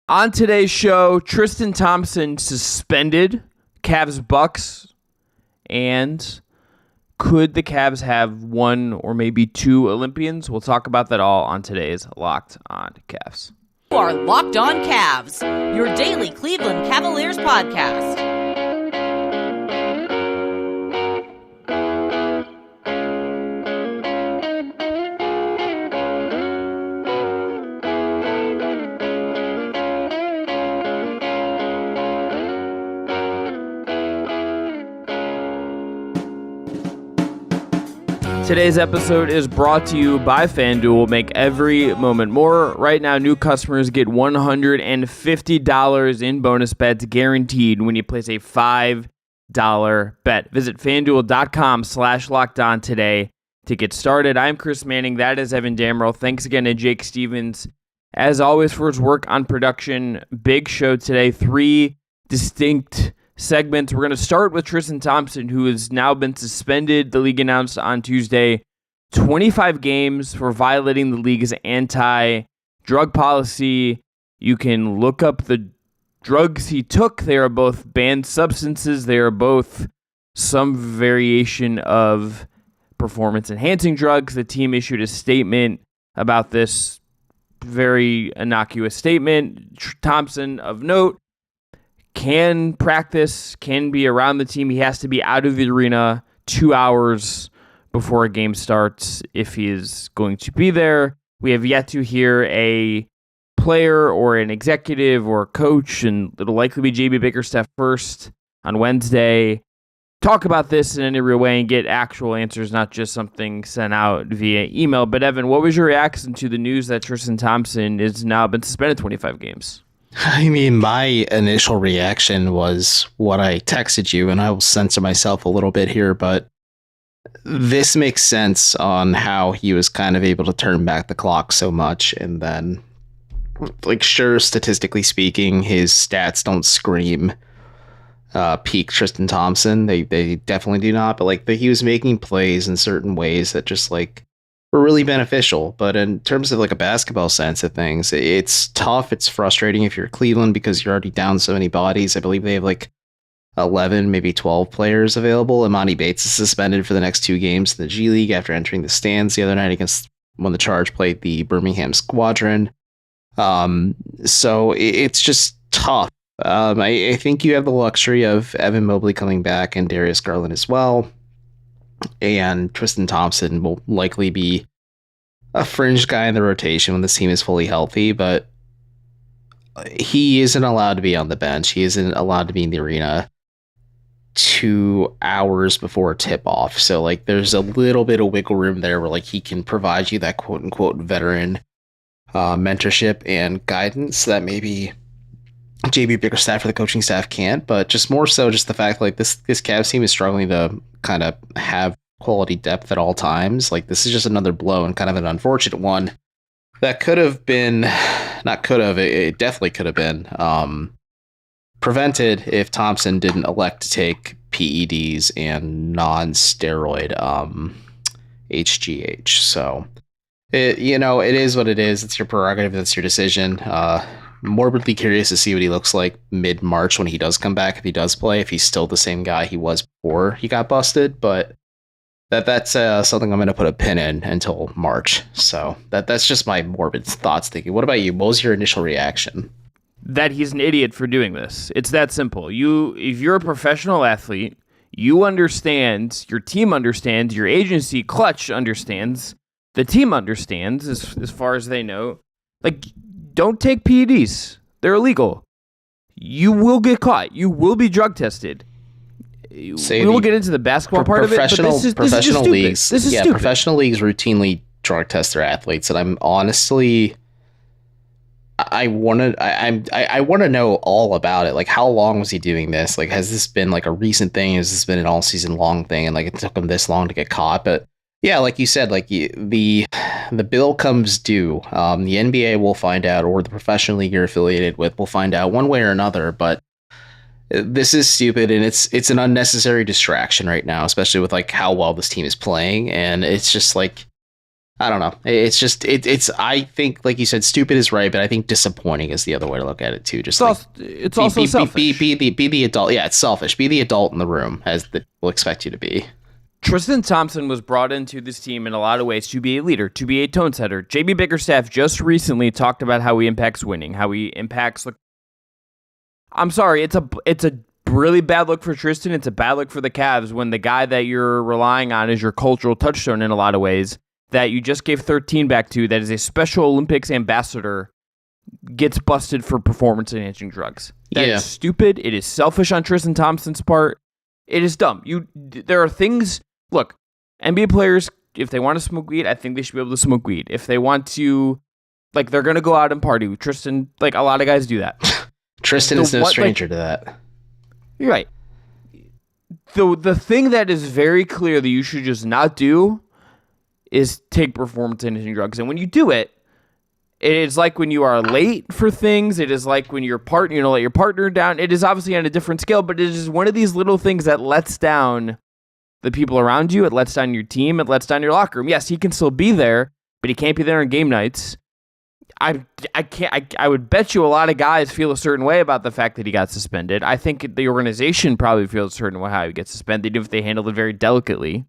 On today's show, Tristan Thompson suspended, Cavs Bucks, and could the Cavs have one or maybe two Olympians? We'll talk about that all on today's Locked On Cavs. You are Locked On Cavs, your daily Cleveland Cavaliers podcast. Today's episode is brought to you by FanDuel. Make every moment more. Right now, new customers get $150 in bonus bets guaranteed when you place a $5 bet. Visit FanDuel.com/LockedOn today to get started. I'm Chris Manning. That is Evan Dammarell. Thanks again to Jake Stevens, as always, for his work on production. Big show today. 3 distinct segments. We're going to start with Tristan Thompson, who has now been suspended. The league announced on Tuesday 25 games for violating the league's anti-drug policy. You can look up the drugs he took. They are both banned substances. They are both some variation of performance-enhancing drugs. The team issued a statement about this, very innocuous statement. Thompson, of note, can practice, can be around the team. He has to be out of the arena 2 hours before a game starts if he is going to be there. We have yet to hear a player or an executive or a coach, and it'll likely be JB Bickerstaff first on Wednesday, talk about this in any real way and get actual answers, not just something sent out via email. But Evan, what was your reaction to the news that Tristan Thompson is now been suspended 25 games? I mean, my initial reaction was what I texted you, and I will censor myself a little bit here, but this makes sense on how he was kind of able to turn back the clock so much. And then, like, sure, statistically speaking, his stats don't scream peak Tristan Thompson. They definitely do not, but like he was making plays in certain ways that just like were really beneficial. But in terms of like a basketball sense of things, it's tough. It's frustrating if you're Cleveland because you're already down so many bodies. I believe they have like 11, maybe 12 players available. Imani Bates is suspended for the next 2 games in the G League after entering the stands the other night against when the Charge played the Birmingham Squadron. So it's just tough. I think you have the luxury of Evan Mobley coming back and Darius Garland as well. And Tristan Thompson will likely be a fringe guy in the rotation when this team is fully healthy, but he isn't allowed to be on the bench. He isn't allowed to be in the arena 2 hours before tip-off. So like there's a little bit of wiggle room there where like he can provide you that quote-unquote veteran mentorship and guidance that maybe JB Bickerstaff or the coaching staff can't, but just more so just the fact like this Cavs team is struggling to kind of have quality depth at all times. Like this is just another blow and kind of an unfortunate one that could have been, it definitely could have been prevented if Thompson didn't elect to take PEDs and non-steroid HGH. So it is what it is. It's your prerogative. That's your decision. Morbidly curious to see what he looks like mid-March when he does come back, if he does play, if he's still the same guy he was before he got busted. But that's something I'm going to put a pin in until March. So that's just my morbid thoughts thinking. What about you? What was your initial reaction? That he's an idiot for doing this. It's that simple. If you're a professional athlete, you understand, your team understands, your agency, Clutch, understands, the team understands, as far as they know. Like, don't take PEDs. They're illegal. You will get caught. You will be drug tested. We will get into the basketball part of it, but this is leagues. This is stupid. Professional leagues routinely drug test their athletes, and I'm honestly, I want to know all about it. Like, how long was he doing this? Like, has this been like a recent thing? Has this been an all season long thing? And like, it took him this long to get caught, but. Yeah, like you said, like the bill comes due. The NBA will find out, or the professional league you're affiliated with will find out one way or another. But this is stupid, and it's an unnecessary distraction right now, especially with like how well this team is playing. And it's just like I don't know. It's just it's. I think, like you said, stupid is right, but I think disappointing is the other way to look at it too. Just it's also selfish. Be the adult. Yeah, it's selfish. Be the adult in the room, as will expect you to be. Tristan Thompson was brought into this team in a lot of ways to be a leader, to be a tone setter. JB Bickerstaff just recently talked about how he impacts winning, how he impacts. I'm sorry, it's a really bad look for Tristan. It's a bad look for the Cavs when the guy that you're relying on is your cultural touchstone in a lot of ways, that you just gave 13 back to, that is a Special Olympics ambassador, gets busted for performance-enhancing drugs. That is stupid. It is selfish on Tristan Thompson's part. It is dumb. There are things. Look, NBA players, if they want to smoke weed, I think they should be able to smoke weed. If they want to, they're going to go out and party. Tristan, a lot of guys do that. Tristan is no stranger to that. You're right. The thing that is very clear that you should just not do is take performance-enhancing drugs. And when you do it, it is like when you are late for things. It is like when your partner, let your partner down. It is obviously on a different scale, but it is one of these little things that lets down the people around you. It lets down your team. It lets down your locker room. Yes, he can still be there, but he can't be there on game nights. I would bet you a lot of guys feel a certain way about the fact that he got suspended. I think the organization probably feels a certain way how he gets suspended, if they handled it very delicately.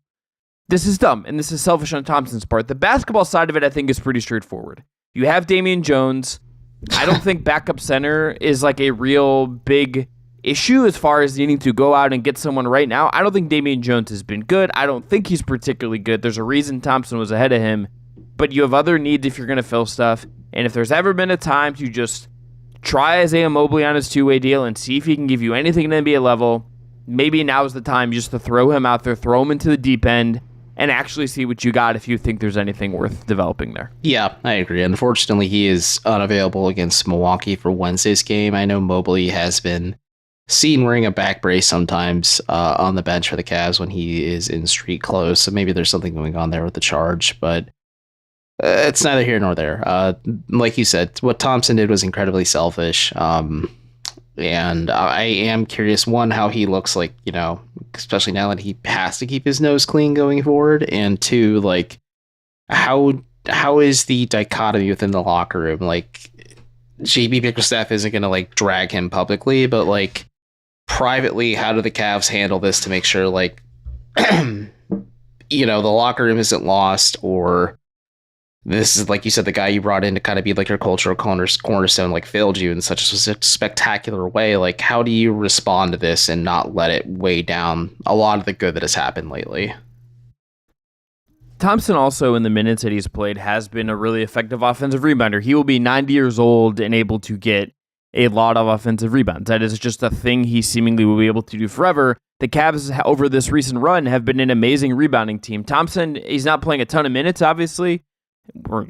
This is dumb, and this is selfish on Thompson's part. The basketball side of it, I think, is pretty straightforward. You have Damian Jones. I don't think backup center is a real big issue as far as needing to go out and get someone right now. I don't think Damian Jones has been good. I don't think he's particularly good. There's a reason Thompson was ahead of him. But you have other needs if you're going to fill stuff. And if there's ever been a time to just try Isaiah Mobley on his two-way deal and see if he can give you anything at NBA level, maybe now is the time just to throw him out there, throw him into the deep end, and actually see what you got if you think there's anything worth developing there. Yeah, I agree. Unfortunately, he is unavailable against Milwaukee for Wednesday's game. I know Mobley has been seen wearing a back brace sometimes on the bench for the Cavs when he is in street clothes, so maybe there's something going on there with the charge, but it's neither here nor there. Like you said, what Thompson did was incredibly selfish, and I am curious, one, how he looks like, especially now that he has to keep his nose clean going forward, and two, how is the dichotomy within the locker room? JB Bickerstaff isn't going to drag him publicly, but privately, how do the Cavs handle this to make sure the locker room isn't lost, or this is, like you said, the guy you brought in to kind of be your cultural cornerstone failed you in such a spectacular way. How do you respond to this and not let it weigh down a lot of the good that has happened lately? Thompson also, in the minutes that he's played, has been a really effective offensive rebounder. He will be 90 years old and able to get a lot of offensive rebounds. That is just a thing he seemingly will be able to do forever. The Cavs, over this recent run, have been an amazing rebounding team. Thompson, he's not playing a ton of minutes, obviously.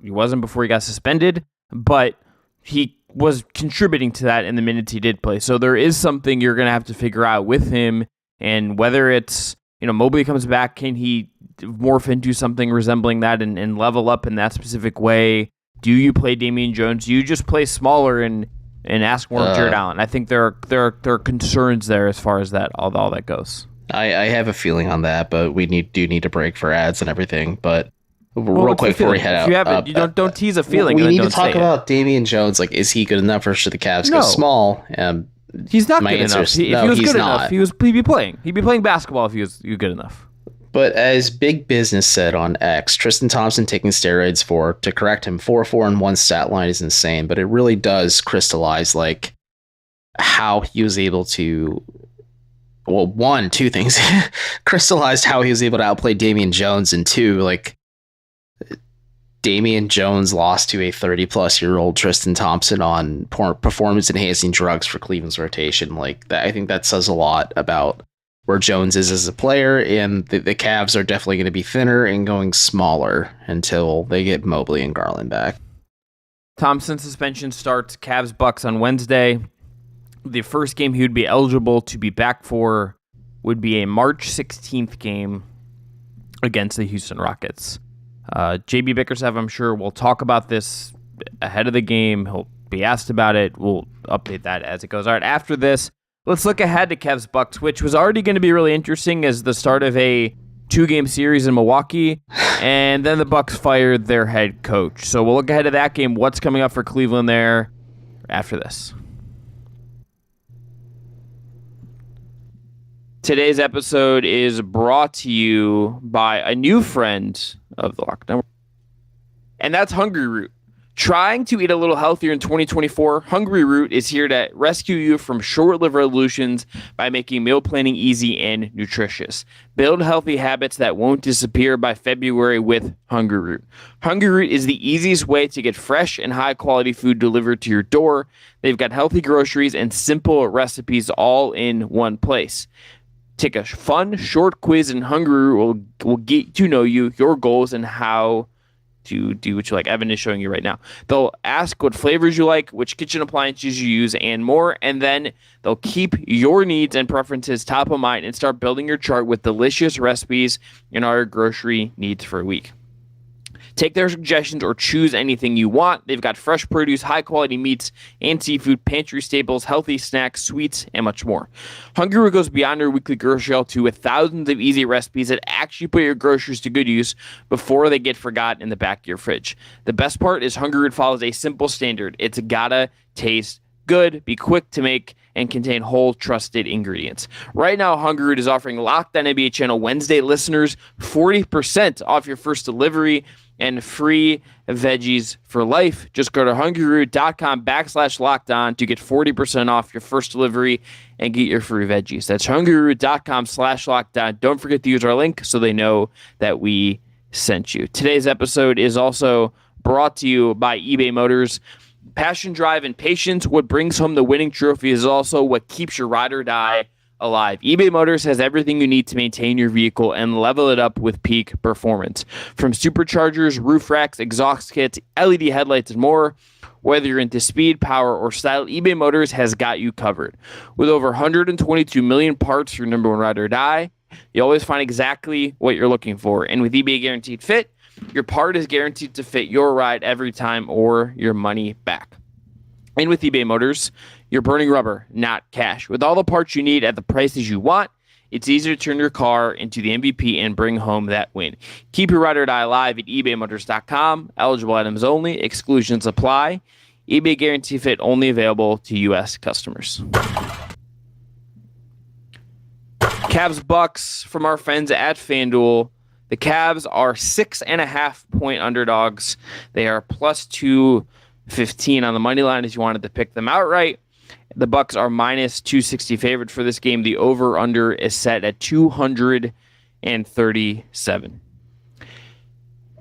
He wasn't before he got suspended, but he was contributing to that in the minutes he did play. So there is something you're going to have to figure out with him, and whether it's, Mobley comes back, can he morph into something resembling that and level up in that specific way? Do you play Damian Jones? Do you just play smaller and ask more of Jarrett Allen? I think there are concerns there as far as that all that goes. I have a feeling on that, but we do need to break for ads and everything, but real quick before we head out. If you have it, don't tease a feeling. We need to talk about Damian Jones. Is he good enough for the Cavs? No. Go small. He's not good enough. If he was good enough, he'd be playing. He'd be playing basketball if he was good enough. But as Big Business said on X, Tristan Thompson taking steroids to correct him, 4-4 in one stat line is insane. But it really does crystallize how he was able to. Well, one, two things. Crystallized how he was able to outplay Damian Jones, and two, Damian Jones lost to a 30-plus-year-old Tristan Thompson on performance-enhancing drugs for Cleveland's rotation. I think that says a lot about where Jones is as a player, and the Cavs are definitely going to be thinner and going smaller until they get Mobley and Garland back. Thompson's suspension starts Cavs-Bucks on Wednesday. The first game he would be eligible to be back for would be a March 16th game against the Houston Rockets. JB Bickerstaff, I'm sure, will talk about this ahead of the game. He'll be asked about it. We'll update that as it goes. All right, after this, let's look ahead to Cavs Bucks, which was already going to be really interesting as the start of a 2-game series in Milwaukee, and then the Bucks fired their head coach. So we'll look ahead to that game, what's coming up for Cleveland there after this. Today's episode is brought to you by a new friend of the Lockdown, and that's Hungry Root. Trying to eat a little healthier in 2024, Hungry Root is here to rescue you from short-lived resolutions by making meal planning easy and nutritious. Build healthy habits that won't disappear by February with Hungry Root. Hungry Root is the easiest way to get fresh and high-quality food delivered to your door. They've got healthy groceries and simple recipes all in one place. Take a fun, short quiz, and Hungry Root will get to know you, your goals, and how to do what you like. Evan is showing you right now. They'll ask what flavors you like, which kitchen appliances you use, and more, and then they'll keep your needs and preferences top of mind and start building your chart with delicious recipes and our grocery needs for a week. Take their suggestions or choose anything you want. They've got fresh produce, high-quality meats and seafood, pantry staples, healthy snacks, sweets, and much more. Hungry Root goes beyond your weekly grocery haul too, with thousands of easy recipes that actually put your groceries to good use before they get forgotten in the back of your fridge. The best part is Hungry Root follows a simple standard. It's gotta taste good, be quick to make, and contain whole, trusted ingredients. Right now, Hungry Root is offering Locked On NBA Channel Wednesday listeners 40% off your first delivery and free veggies for life. Just go to hungryroot.com/lockedon to get 40% off your first delivery and get your free veggies. That's hungryroot.com/lockedon. Don't forget to use our link so they know that we sent you. Today's episode is also brought to you by eBay Motors. Passion, drive, and patience. What brings home the winning trophy is also what keeps your ride or die alive. eBay Motors has everything you need to maintain your vehicle and level it up with peak performance. From superchargers, roof racks, exhaust kits, LED headlights, and more. Whether you're into speed, power, or style, eBay Motors has got you covered. With over 122 million parts for your number one ride or die, you always find exactly what you're looking for. And with eBay Guaranteed Fit, your part is guaranteed to fit your ride every time or your money back. And with eBay Motors, you're burning rubber, not cash. With all the parts you need at the prices you want, it's easy to turn your car into the MVP and bring home that win. Keep your ride or die alive at ebaymotors.com. Eligible items only. Exclusions apply. eBay Guarantee Fit only available to U.S. customers. Cavs Bucks from our friends at FanDuel. The Cavs are 6.5-point underdogs. They are plus 215 on the money line if you wanted to pick them outright. The Bucks are minus 260 favorite for this game. The over-under is set at 237.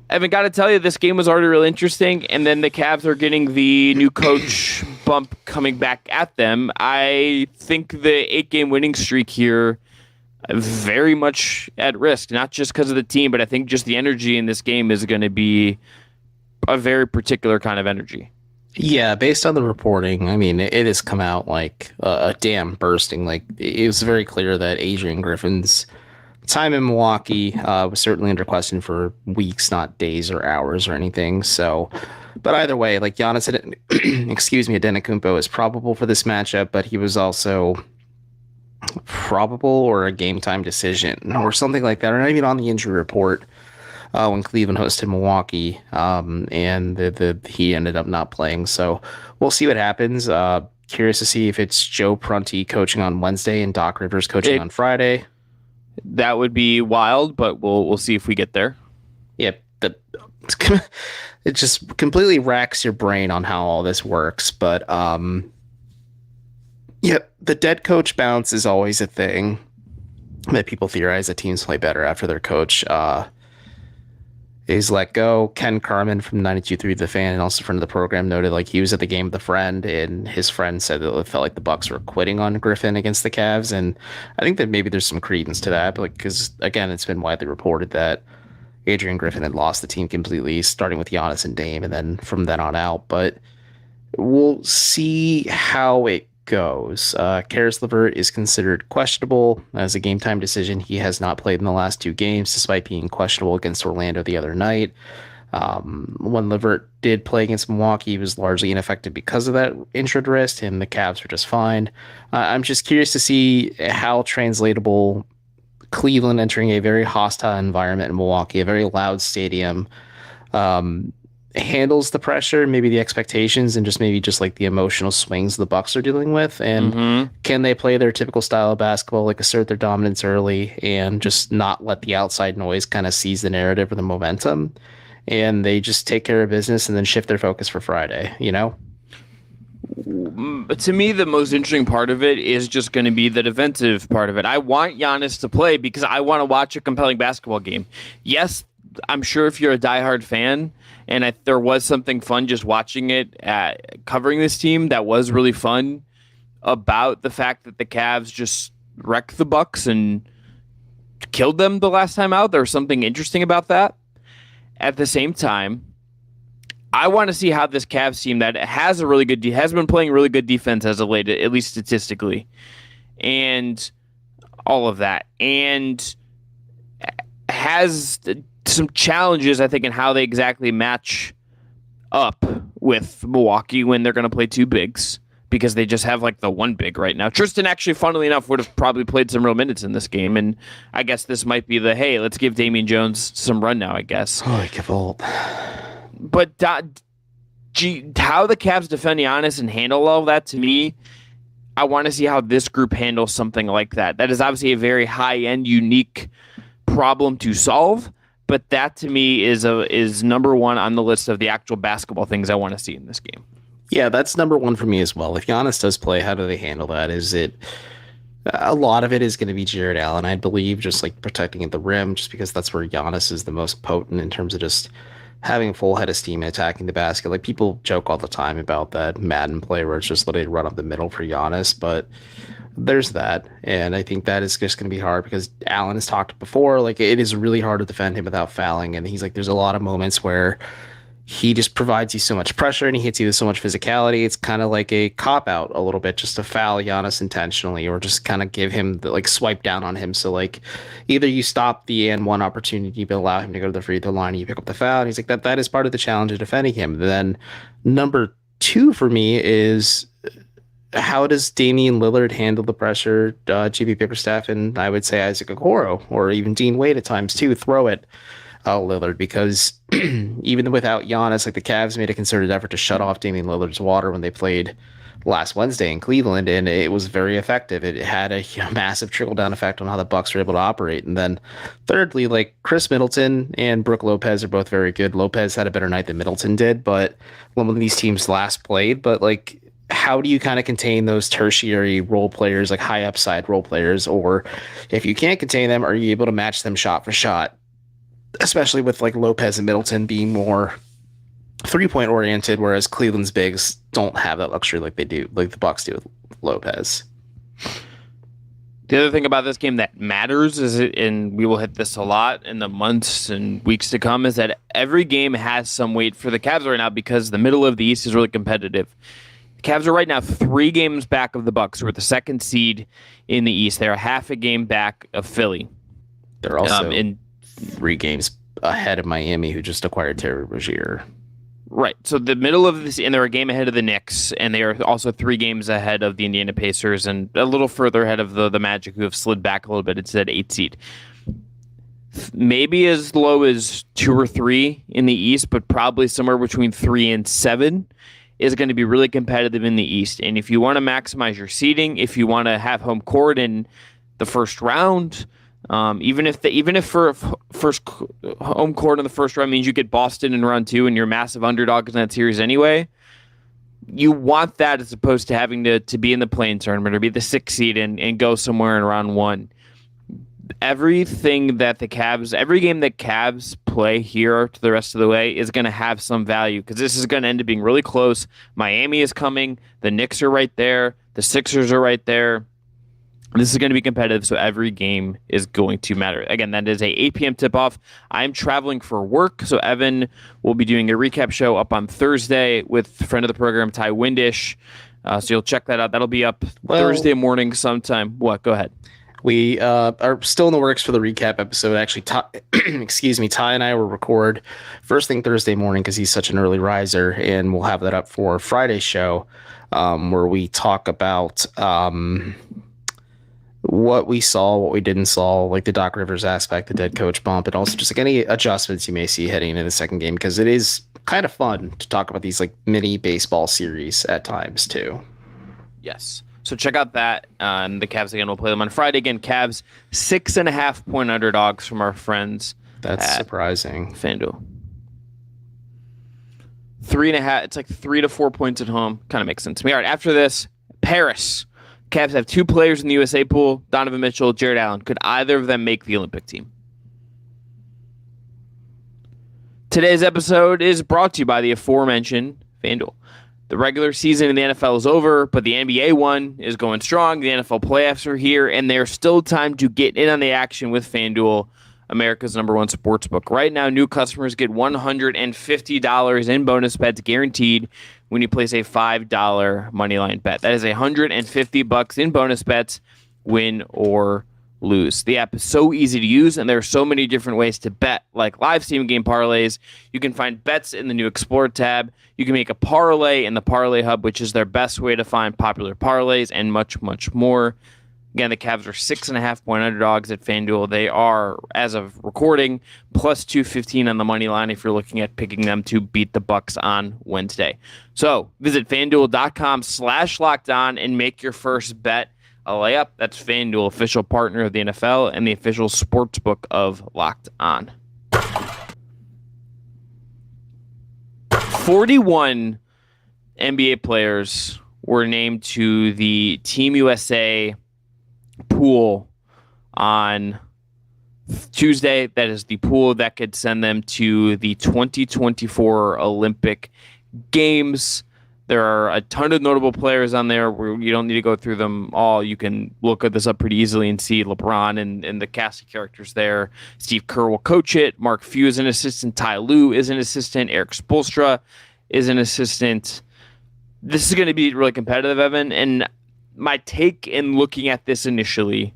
Evan, got to tell you, this game was already really interesting, and then the Cavs are getting the new coach bump coming back at them. I think the 8-game winning streak here very much at risk, not just because of the team, but I think just the energy in this game is going to be a very particular kind of energy. Yeah, based on the reporting, I mean, it has come out like a dam bursting. Like, it was very clear that Adrian Griffin's time in Milwaukee was certainly under question for weeks, not days or hours or anything. So, but either way, like Giannis, Antetokounmpo is probable for this matchup, but he was also probable or a game time decision or something like that, or not even on the injury report. When Cleveland hosted Milwaukee, and he ended up not playing. So we'll see what happens. Curious to see if it's Joe Prunty coaching on Wednesday and Doc Rivers coaching on Friday. That would be wild, but we'll see if we get there. Yep. It just completely racks your brain on how all this works. But the dead coach bounce is always a thing that people theorize that teams play better after their coach is let go. Ken Carman from 92.3 The Fan and also friend of the program noted like he was at the game with a friend and his friend said that it felt like the Bucks were quitting on Griffin against the Cavs, and I think that maybe there's some credence to that, because again, it's been widely reported that Adrian Griffin had lost the team completely, starting with Giannis and Dame, and then from then on out. But we'll see how it goes. Karis LeVert is considered questionable as a game time decision. He has not played in the last 2 games, despite being questionable against Orlando the other night. When LeVert did play against Milwaukee, he was largely ineffective because of that injured wrist, and the Cavs were just fine. I'm just curious to see how translatable Cleveland entering a very hostile environment in Milwaukee, a very loud stadium, handles the pressure, maybe the expectations, and just like the emotional swings the Bucks are dealing with, and can they play their typical style of basketball, like assert their dominance early and just not let the outside noise kind of seize the narrative or the momentum, and they just take care of business and then shift their focus for Friday, you know? To me, the most interesting part of it is just going to be the defensive part of it. I want Giannis to play because I want to watch a compelling basketball game. Yes, I'm sure if you're a diehard fan, and there was something fun just watching it, covering this team that was really fun about the fact that the Cavs just wrecked the Bucks and killed them the last time out. There was something interesting about that. At the same time, I want to see how this Cavs team that has has been playing really good defense as of late, at least statistically, and all of that, and has some challenges, I think, in how they exactly match up with Milwaukee when they're going to play two bigs, because they just have like the one big right now. Tristan actually, funnily enough, would have probably played some real minutes in this game, and I guess this might be hey, let's give Damian Jones some run now, I guess. Oh, Cavaliers. But how the Cavs defend Giannis and handle all of that, to me, I want to see how this group handles something like that. That is obviously a very high-end, unique problem to solve, but that to me is number one on the list of the actual basketball things I want to see in this game. Yeah, that's number one for me as well. If Giannis does play, how do they handle that? A lot of it is going to be Jarrett Allen, I believe, just like protecting at the rim, just because that's where Giannis is the most potent in terms of just having a full head of steam and attacking the basket. Like, people joke all the time about that Madden play where it's just literally run up the middle for Giannis, but there's that. And I think that is just going to be hard because Allen has talked before, like, it is really hard to defend him without fouling. And he's like, there's a lot of moments where he just provides you so much pressure and he hits you with so much physicality. It's kind of like a cop out a little bit just to foul Giannis intentionally, or just kind of give him swipe down on him. So like, either you stop the and one opportunity, but allow him to go to the free throw line and you pick up the foul. And he's like, that is part of the challenge of defending him. Then number two for me is, how does Damian Lillard handle the pressure? JB Bickerstaff and I would say Isaac Okoro, or even Dean Wade at times too, throw it Lillard, because even without Giannis, like, the Cavs made a concerted effort to shut off Damian Lillard's water when they played last Wednesday in Cleveland, and it was very effective. It had a massive trickle-down effect on how the Bucks were able to operate. And then thirdly, like, Chris Middleton and Brook Lopez are both very good. Lopez had a better night than Middleton did, but when these teams last played, but like, how do you kind of contain those tertiary role players, like high upside role players? Or if you can't contain them, are you able to match them shot for shot? Especially with like Lopez and Middleton being more 3-point oriented, whereas Cleveland's bigs don't have that luxury like the Bucks do with Lopez. The other thing about this game that matters is, and we will hit this a lot in the months and weeks to come, is that every game has some weight for the Cavs right now, because the middle of the East is really competitive. The Cavs are right now 3 games back of the Bucks, who are the second seed in the East. They're a half a game back of Philly. They're also in 3 games ahead of Miami, who just acquired Terry Rozier. Right. So the middle of this, and they're a game ahead of the Knicks, and they are also 3 games ahead of the Indiana Pacers, and a little further ahead of the Magic, who have slid back a little bit. It's at 8 seed. Maybe as low as 2 or 3 in the East, but probably somewhere between 3 and 7 is going to be really competitive in the East. And if you want to maximize your seeding, if you want to have home court in the first round, even if for first home court in the first round means you get Boston in round 2 and you're massive underdogs in that series anyway, you want that as opposed to having to be in the play-in tournament or be the 6th seed and go somewhere in round 1. Every game that Cavs play here to the rest of the way is going to have some value, because this is going to end up being really close. Miami is coming. The Knicks are right there. The Sixers are right there. This is going to be competitive, so every game is going to matter. Again, that is a 8 p.m. tip-off. I'm traveling for work, so Evan will be doing a recap show up on Thursday with friend of the program, Ty Windish. So you'll check that out. That'll be up Thursday morning sometime. What? Go ahead. We are still in the works for the recap episode. Actually, Ty and I will record first thing Thursday morning because he's such an early riser, and we'll have that up for Friday's show, where we talk about what we saw, what we didn't saw, like the Doc Rivers aspect, the dead coach bump, and also just like any adjustments you may see heading into the second game, because it is kind of fun to talk about these like mini baseball series at times too. Yes. So check out that. And the Cavs again, we'll play them on Friday. Again, Cavs 6.5-point underdogs from our friends. That's surprising. FanDuel. 3.5. It's like 3 to 4 points at home. Kind of makes sense to me. All right. After this, Paris. Cavs have 2 players in the USA pool, Donovan Mitchell, Jarrett Allen. Could either of them make the Olympic team? Today's episode is brought to you by the aforementioned FanDuel. The regular season in the NFL is over, but the NBA one is going strong. The NFL playoffs are here, and there's still time to get in on the action with FanDuel, America's #1 sportsbook. Right now, new customers get $150 in bonus bets guaranteed when you place a $5 moneyline bet. That is $150 in bonus bets, win or lose. The app is so easy to use, and there are so many different ways to bet, like live stream game parlays. You can find bets in the new Explore tab. You can make a parlay in the Parlay Hub, which is their best way to find popular parlays, and much, much more. Again, the Cavs are 6.5-point underdogs at FanDuel. They are, as of recording, plus 215 on the money line if you're looking at picking them to beat the Bucks on Wednesday. So visit FanDuel.com/LockedOn and make your first bet a layup. That's FanDuel, official partner of the NFL and the official sportsbook of Locked On. 41 NBA players were named to the Team USA pool on Tuesday. That is the pool that could send them to the 2024 Olympic Games. There are a ton of notable players on there where you don't need to go through them all. You can look at this up pretty easily and see LeBron and the cast of characters there. Steve Kerr will coach it. Mark Few is an assistant. Ty Lue is an assistant. Eric Spoelstra is an assistant. This is going to be really competitive, Evan. And my take in looking at this initially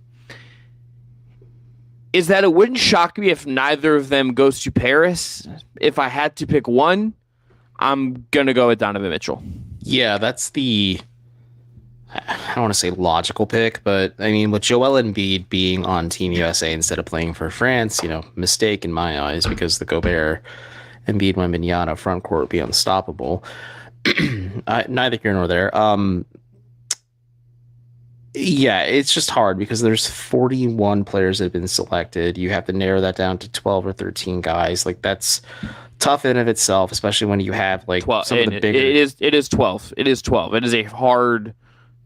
is that it wouldn't shock me if neither of them goes to Paris. If I had to pick one, I'm going to go with Donovan Mitchell. Yeah, that's the, I don't want to say logical pick, but I mean, with Joel Embiid being on Team USA instead of playing for France, mistake in my eyes, because the Gobert, Embiid, Wembanyama front court would be unstoppable. Neither here nor there. Yeah, it's just hard because there's 41 players that have been selected. You have to narrow that down to 12 or 13 guys. Like, that's tough in of itself, especially when you have like 12, some of the bigger. It is 12. It is 12. It is a hard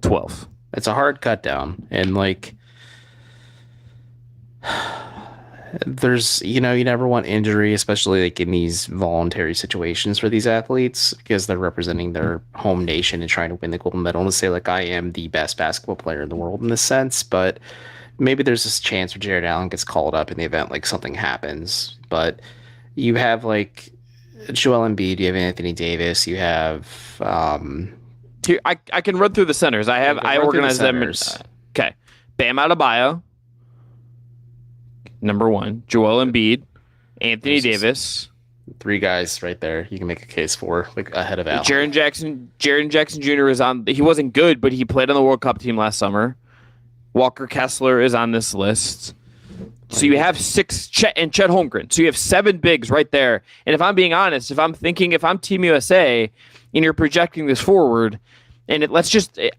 12. It's a hard cut down, and like there's you never want injury, especially like in these voluntary situations for these athletes, because they're representing their home nation and trying to win the gold medal. And say like, I am the best basketball player in the world in this sense, but maybe there's this chance where Jarrett Allen gets called up in the event like something happens. But you have like Joel Embiid, you have Anthony Davis, you have Here, I can run through the centers. I organize them. Okay. Bam Adebayo, number 1. Joel Embiid, Anthony Davis. 3 guys right there you can make a case for, like ahead of Allen. Jaren Jackson Jr. is on. He wasn't good, but he played on the World Cup team last summer. Walker Kessler is on this list. So you have 6, Chet Holmgren. So you have 7 bigs right there. And if I'm being honest, if I'm Team USA and you're projecting this forward, and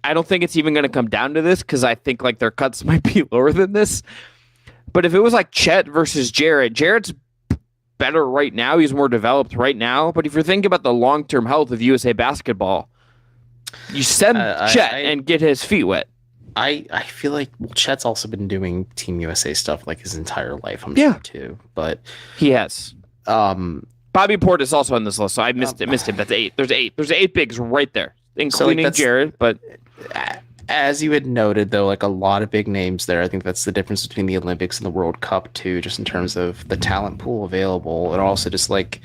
I don't think it's even going to come down to this, because I think like their cuts might be lower than this. But if it was like Chet versus Jarrett's better right now. He's more developed right now. But if you're thinking about the long-term health of USA basketball, you send Chet and get his feet wet. I feel like Chet's also been doing Team USA stuff like his entire life, I'm sure too. But he has. Bobby Portis is also on this list, so I missed him. That's 8. There's 8 bigs right there, including Jarrett. But as you had noted, though, like a lot of big names there. I think that's the difference between the Olympics and the World Cup too, just in terms of the talent pool available, and also just like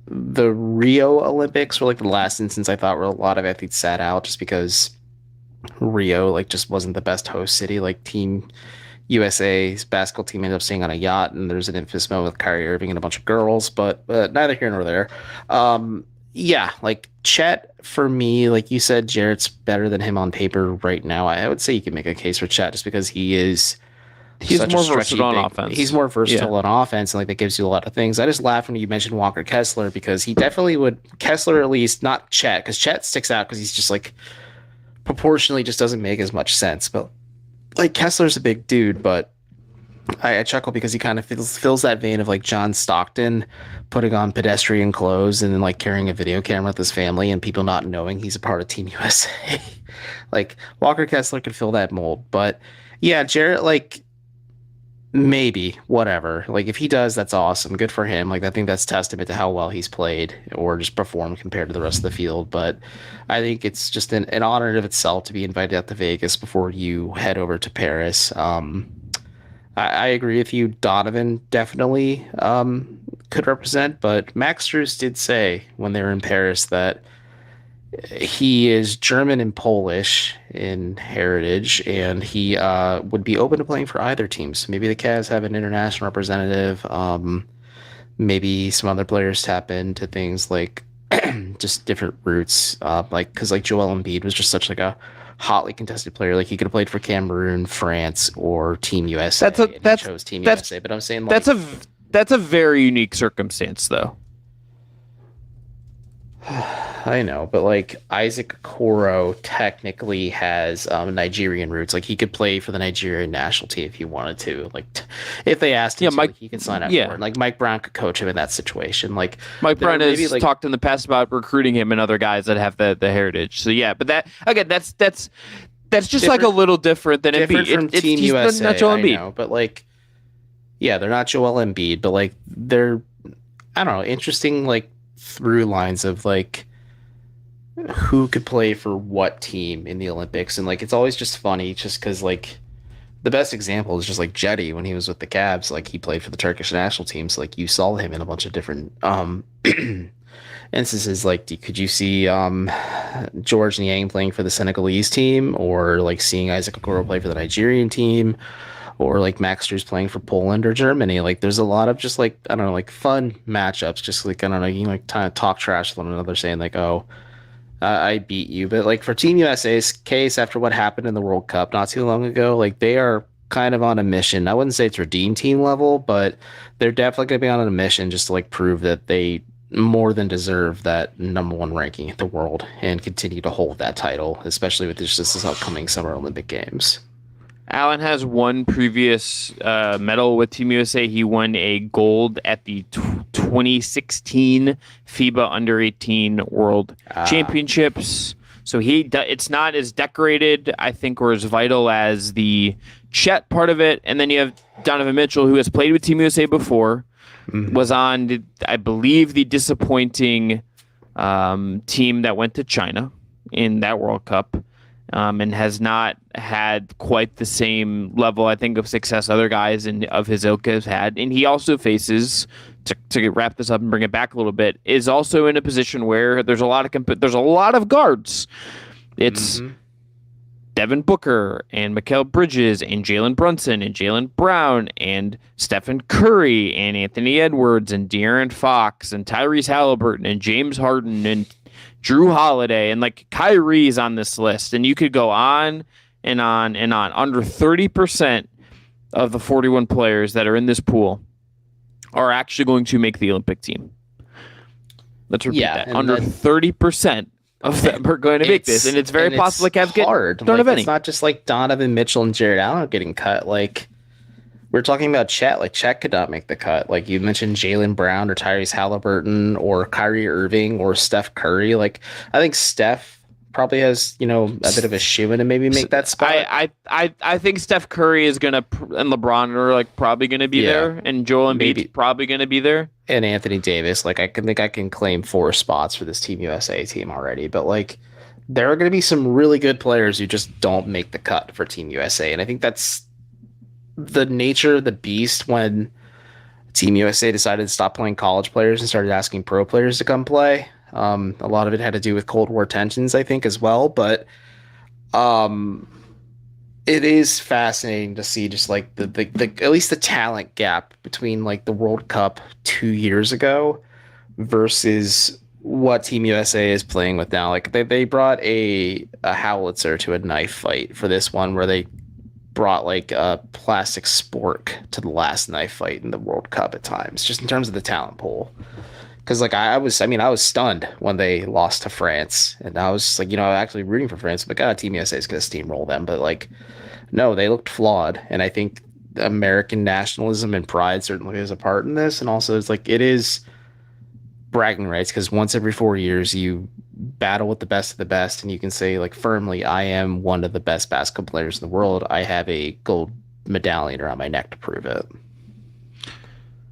the Rio Olympics were like the last instance I thought where a lot of athletes sat out just because Rio like just wasn't the best host city. Like Team USA's basketball team ended up staying on a yacht, and there's an infamous moment with Kyrie Irving and a bunch of girls, but neither here nor there. yeah, like Chet for me, like you said, Jarrett's better than him on paper right now. I would say you can make a case for Chet just because he's such more a stretchy versatile on big, offense. he's more versatile Yeah. on offense, and like that gives you a lot of things. I just laughed when you mentioned Walker Kessler because he definitely would Kessler at least, not Chet, because Chet sticks out because he's just like proportionally just doesn't make as much sense. But like Kessler's a big dude, but I chuckle because he kind of fills that vein of like John Stockton putting on pedestrian clothes and then like carrying a video camera with his family and people not knowing he's a part of Team USA. Like Walker Kessler could fill that mold, but yeah, Jarrett, like maybe whatever. Like if he does, that's awesome. Good for him. Like I think that's testament to how well he's played or just performed compared to the rest of the field. But I think it's just an honor of itself to be invited out to Vegas before you head over to Paris. I agree with you. Donovan definitely could represent, but Max Strus did say when they were in Paris that he is German and Polish in heritage, and he would be open to playing for either team. So maybe the Cavs have an international representative. Maybe some other players tap into things like just different routes, like because like Joel Embiid was just such like a hotly contested player. Like he could have played for Cameroon, France, or Team USA. He chose Team USA. But I'm saying like, that's a very unique circumstance, though. I know, but like Isaac Okoro technically has Nigerian roots. Like he could play for the Nigerian national team if he wanted to. Like if they asked him, Yeah, to, Mike. like, he could sign up Yeah. for it. Like Mike Brown could coach him in that situation. Like Mike there Brown may has be, like, talked in the past about recruiting him and other guys that have the heritage. So yeah, but that again, that's just like a little different than different Embiid. from Team he's USA. not Joel I Embiid. know, but like, yeah, they're not Joel Embiid, but like they're, I don't know, interesting like through lines of like who could play for what team in the Olympics, and like it's always just funny, just because like the best example is just like Jetty when he was with the Cavs. Like he played for the Turkish national team, so like you saw him in a bunch of different instances. Like could you see George Niang playing for the Senegalese team, or like seeing Isaac Okoro play for the Nigerian team, or like Max Strus playing for Poland or Germany? Like there's a lot of just like, I don't know, like fun matchups, just like, I don't know, you can like kind of talk trash to one another saying like, oh, I beat you. But like for Team USA's case, after what happened in the World Cup not too long ago, like they are kind of on a mission. I wouldn't say it's redeem team level, but they're definitely going to be on a mission just to like prove that they more than deserve that #1 ranking in the world and continue to hold that title, especially with this upcoming Summer Olympic Games. Allen has one previous medal with Team USA. He won a gold at the 2016 FIBA Under-18 World Championships. So it's not as decorated, I think, or as vital as the Chet part of it. And then you have Donovan Mitchell, who has played with Team USA before, was on, I believe, the disappointing team that went to China in that World Cup. And has not had quite the same level, I think, of success other guys of his ilk have had. And he also faces, to wrap this up and bring it back a little bit, is also in a position where there's a lot of guards. It's Devin Booker and Mikal Bridges and Jalen Brunson and Jaylen Brown and Stephen Curry and Anthony Edwards and De'Aaron Fox and Tyrese Halliburton and James Harden and Drew Holiday, and like Kyrie's on this list, and you could go on and on and on. Under 30% of the 41 players that are in this pool are actually going to make the Olympic team. Let's repeat that. Under 30% of them are going to make this, and it's very possible the Cavs hard. Don't have any. It's not just like Donovan Mitchell and Jarrett Allen getting cut. Like we're talking about Chet. Like Chet could not make the cut. Like you mentioned Jaylen Brown or Tyrese Halliburton or Kyrie Irving or Steph Curry. Like I think Steph probably has, a bit of a shoe in to maybe make that spot. I think Steph Curry is gonna, and LeBron are like probably gonna be there, and Joel Embiid's probably gonna be there, and Anthony Davis. Like I can claim 4 spots for this Team USA team already. But like there are gonna be some really good players who just don't make the cut for Team USA, and I think that's the nature of the beast when Team USA decided to stop playing college players and started asking pro players to come play. A lot of it had to do with Cold War tensions, I think, as well. But it is fascinating to see just like the at least the talent gap between like the World Cup 2 years ago versus what Team USA is playing with now. Like they brought a howitzer to a knife fight for this one, where they brought like a plastic spork to the last knife fight in the World Cup at times, just in terms of the talent pool. Because like I was stunned when they lost to France, and I was just like, actually rooting for France. But God, Team USA is going to steamroll them. But like, no, they looked flawed, and I think American nationalism and pride certainly is a part in this. And also, it's like it is bragging rights, because once every 4 years you battle with the best of the best, and you can say like firmly, I am one of the best basketball players in the world. I have a gold medallion around my neck to prove it.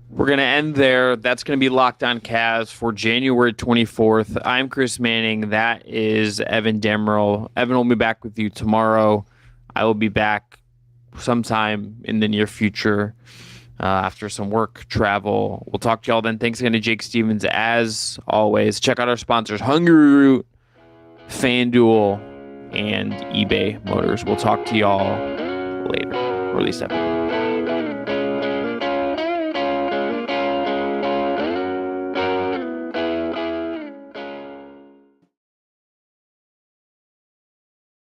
We're going to end there. That's going to be Locked On Cavs for January 24th. I'm Chris Manning. That is Evan Dammarell. Evan will be back with you tomorrow. I will be back sometime in the near future after some work travel. We'll talk to y'all then. Thanks again to Jake Stevens. As always, check out our sponsors, Hungry Root, FanDuel, and eBay Motors. We'll talk to y'all later, or at least Evan.